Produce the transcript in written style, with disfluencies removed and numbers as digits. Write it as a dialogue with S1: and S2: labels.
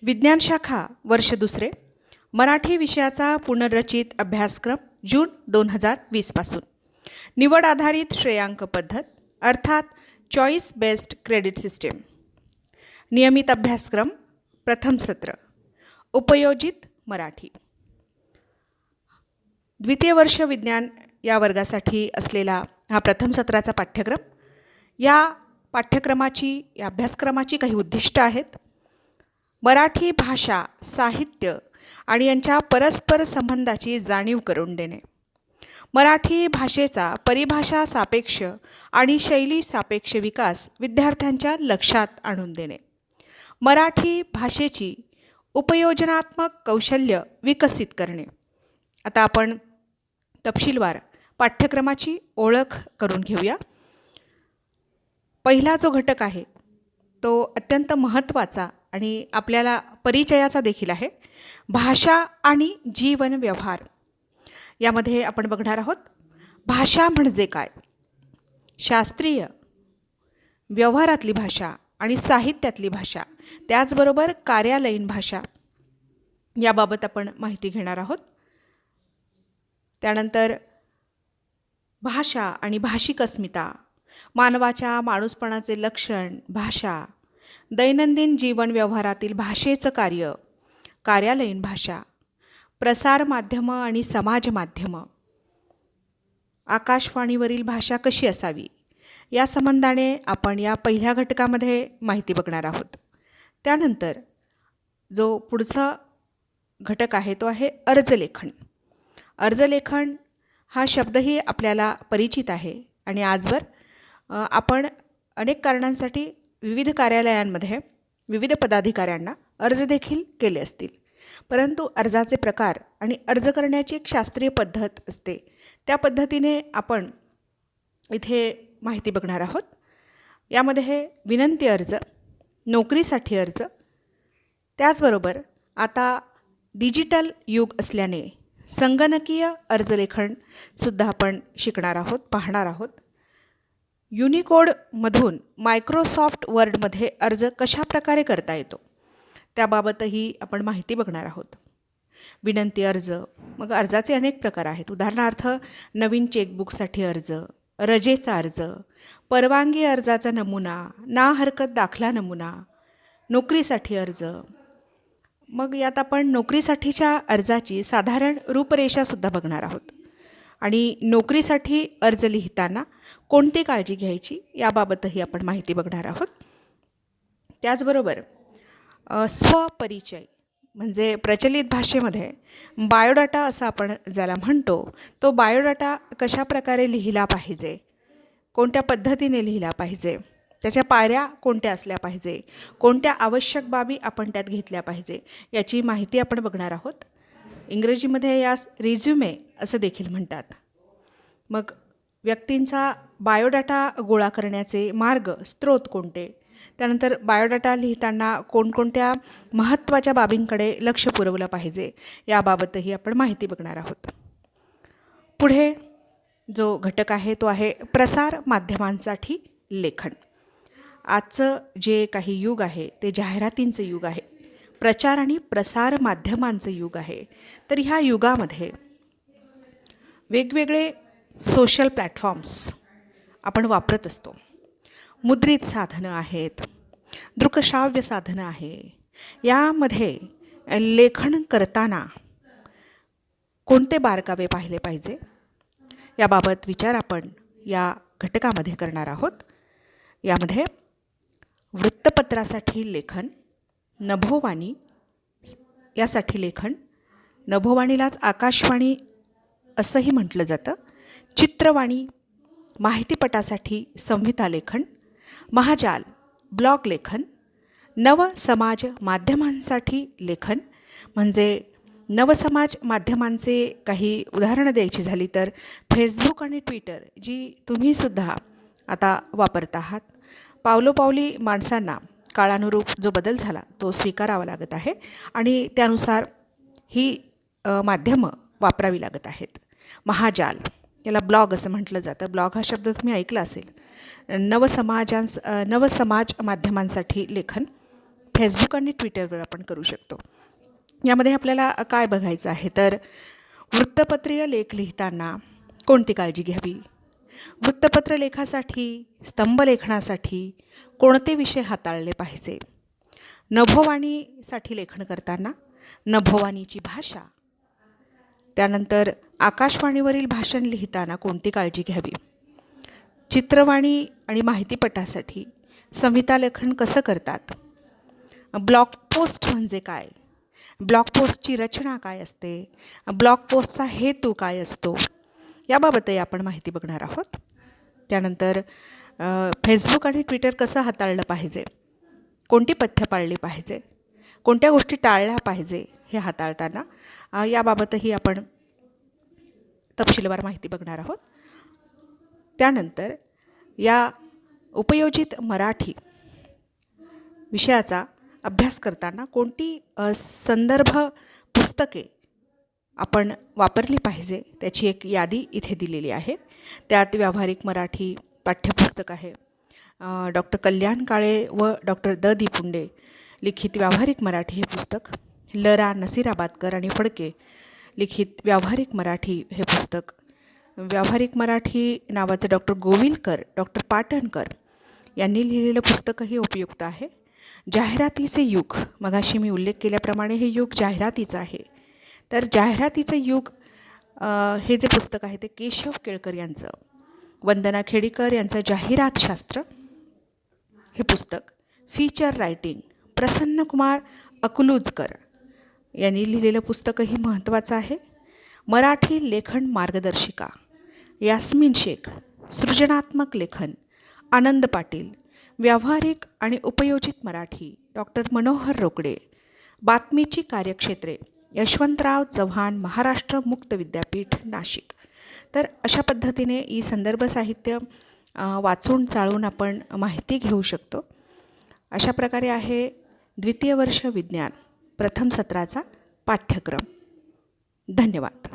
S1: विज्ञान शाखा वर्ष दुसरे मराठी विषयाचा पुनर्रचित अभ्यासक्रम जून 2020 पासून निवड आधारित श्रेयांक पद्धत अर्थात चॉईस बेस्ड क्रेडिट सिस्टीम नियमित अभ्यासक्रम प्रथम सत्र उपयोजित मराठी द्वितीय वर्ष विज्ञान या वर्गासाठी असलेला हा प्रथम सत्राचा पाठ्यक्रम या पाठ्यक्रमाची या अभ्यासक्रमाची काही उद्दिष्ट आहेत. मराठी भाषा साहित्य आणि यांच्या परस्पर संबंधाची जाणीव करून देणे, मराठी भाषेचा परिभाषा सापेक्ष आणि शैली सापेक्ष विकास विद्यार्थ्यांच्या लक्षात आणून देणे, मराठी भाषेची उपयोजनात्मक कौशल्य विकसित करणे. आता आपण तपशीलवार पाठ्यक्रमाची ओळख करून घेऊया. पहिला जो घटक आहे तो अत्यंत महत्त्वाचा आणि आपल्याला परिचयाचा देखील आहे, भाषा आणि जीवन व्यवहार. यामध्ये आपण बघणार आहोत भाषा म्हणजे काय, शास्त्रीय व्यवहारातली भाषा आणि साहित्यातली भाषा, त्याचबरोबर कार्यालयीन भाषा याबाबत आपण माहिती घेणार आहोत. त्यानंतर भाषा आणि भाषिक अस्मिता, मानवाच्या माणूसपणाचे लक्षण भाषा, दैनंदिन जीवन व्यवहारातील भाषेचं कार्य, कार्यालयीन भाषा, प्रसार माध्यमं आणि समाज माध्यमं, आकाशवाणीवरील भाषा कशी असावी या संबंधाने आपण या पहिल्या घटकामध्ये माहिती बघणार आहोत. त्यानंतर जो पुढचा घटक आहे तो आहे अर्जलेखन. अर्जलेखन हा शब्दही आपल्याला परिचित आहे आणि आजवर आपण अनेक कारणांसाठी विविध कार्यालयांमध्ये विविध पदाधिकाऱ्यांना अर्ज देखील केले असतील, परंतु अर्जाचे प्रकार आणि अर्ज करण्याची एक शास्त्रीय पद्धत असते, त्या पद्धतीने आपण इथे माहिती बघणार आहोत. यामध्ये विनंती अर्ज, नोकरीसाठी अर्ज, त्याचबरोबर आता डिजिटल युग असल्याने संगणकीय अर्जलेखनसुद्धा आपण शिकणार आहोत, पाहणार आहोत. युनिकोडमधून मायक्रोसॉफ्ट वर्डमध्ये अर्ज कशा प्रकारे करता येतो त्याबाबतही आपण माहिती बघणार आहोत. विनंती अर्ज, मग अर्जाचे अनेक प्रकार आहेत. उदाहरणार्थ नवीन चेकबुकसाठी अर्ज, रजेचा अर्ज, परवानगी अर्जाचा नमुना, ना हरकत दाखला नमुना, नोकरीसाठी अर्ज. मग यात आपण नोकरीसाठीच्या अर्जाची साधारण रूपरेषासुद्धा बघणार आहोत आणि नोकरीसाठी अर्ज लिहिताना कोणती काळजी घ्यायची याबाबतही आपण माहिती बघणार आहोत. त्याचबरोबर स्वपरिचय म्हणजे प्रचलित भाषेमध्ये बायोडाटा असं आपण ज्याला म्हणतो, तो बायोडाटा कशा प्रकारे लिहिला पाहिजे, कोणत्या पद्धतीने लिहिला पाहिजे, त्याच्या पायऱ्या कोणत्या असल्या पाहिजे, कोणत्या आवश्यक बाबी आपण त्यात घेतल्या पाहिजे याची माहिती आपण बघणार आहोत. इंग्रजीमध्ये यास रिझ्युमे असं देखील म्हणतात. मग व्यक्तींचा बायोडाटा गोळा करण्याचे मार्ग, स्रोत कोणते, त्यानंतर बायोडाटा लिहिताना कोणकोणत्या महत्त्वाच्या बाबींकडे लक्ष पुरवलं पाहिजे याबाबतही आपण माहिती बघणार आहोत. पुढे जो घटक आहे तो आहे प्रसार माध्यमांसाठी लेखन. आजचं जे काही युग आहे ते जाहिरातींचं युग आहे, प्रचार आणि प्रसार माध्यमांचं युग आहे. तर ह्या युगामध्ये वेगवेगळे सोशल प्लॅटफॉर्म्स आपण वापरत असतो. मुद्रित साधनं आहेत, दृकश्राव्य साधनं आहे. यामध्ये लेखन करताना कोणते बारकावे पाहिले पाहिजे याबाबत विचार आपण या घटकामध्ये करणार आहोत. यामध्ये वृत्तपत्रासाठी लेखन, नभोवाणी यासाठी लेखन, नभोवाणीलाच आकाशवाणी असंही म्हटलं जातं, चित्रवाणी, माहितीपटासाठी संहिता लेखन, महाजाल ब्लॉग लेखन, नवसमाज माध्यमांसाठी लेखन म्हणजे नवसमाज माध्यमांचे काही उदाहरणं द्यायची झाली तर फेसबुक आणि ट्विटर जी तुम्हीसुद्धा आता वापरत आहात. पावलोपावली माणसांना काळानुरूप जो बदल झाला तो स्वीकारावा लागत आहे आणि त्यानुसार ही माध्यमं वापरावी लागत आहेत. महाजाल याला ब्लॉग असं म्हटलं जातं. ब्लॉग हा शब्द तुम्ही ऐकला असेल. नवसमाज माध्यमांसाठी लेखन, फेसबुक आणि ट्विटरवर आपण करू शकतो. यामध्ये आपल्याला काय बघायचं आहे तर वृत्तपत्रीय लेख लिहिताना कोणती काळजी घ्यावी, वृत्तपत्र लेखासाठी, स्तंभलेखनासाठी कोणते विषय हाताळले पाहिजे, नभोवाणीसाठी लेखन करताना नभोवाणीची भाषा, त्यानंतर आकाशवाणीवरील भाषण लिहिताना कोणती काळजी घ्यावी, चित्रवाणी आणि माहितीपटासाठी संहितालेखन कसं करतात, ब्लॉग पोस्ट म्हणजे काय, ब्लॉग पोस्टची रचना काय असते, ब्लॉग पोस्टचा हेतू काय असतो, याबाबतही आपण माहिती बघणार आहोत. त्यानंतर फेसबुक आणि ट्विटर कसं हाताळलं पाहिजे, कोणती पथ्य पाळली पाहिजे, कोणत्या गोष्टी टाळल्या पाहिजे हे हाताळताना, याबाबतही आपण तपशीलवार माहिती बघणार आहोत. त्यानंतर या उपयोजित मराठी विषयाचा अभ्यास करताना कोणती संदर्भ पुस्तके आपण वापरली पाहिजे त्याची एक यादी इथे दिलेली आहे. त्यात व्यावहारिक मराठी पाठ्यपुस्तक आहे, डॉक्टर कल्याण काळे व डॉक्टर द दिपुंडे लिखित व्यावहारिक मराठी हे पुस्तक, ल.रा. नसीराबादकर आणि फडके लिखित व्यावहारिक मराठी हे पुस्तक, व्यावहारिक मराठी नावाचं डॉक्टर गोविलकर, डॉक्टर पाटणकर यांनी लिहिलेलं पुस्तकही उपयुक्त आहे. जाहिरातीचे युग, मगाशी मी उल्लेख केल्याप्रमाणे हे युग जाहिरातीचं आहे, तर जाहिरातीचं युग हे जे पुस्तक आहे ते केशव केळकर यांचं, वंदना खेडीकर यांचं जाहिरातशास्त्र हे पुस्तक, फीचर रायटिंग प्रसन्नकुमार अकलूजकर यांनी लिहिलेलं पुस्तकही महत्त्वाचं आहे. मराठी लेखन मार्गदर्शिका यास्मिन शेख, सृजनात्मक लेखन आनंद पाटील, व्यावहारिक आणि उपयोजित मराठी डॉक्टर मनोहर रोकडे, बातमीची कार्यक्षेत्रे यशवंतराव चव्हाण महाराष्ट्र मुक्त विद्यापीठ नाशिक. तर अशा पद्धतीने ही संदर्भ साहित्य वाचून चाळून आपण माहिती घेऊ शकतो. अशा प्रकारे आहे द्वितीय वर्ष विज्ञान प्रथम सत्राचा पाठ्यक्रम. धन्यवाद.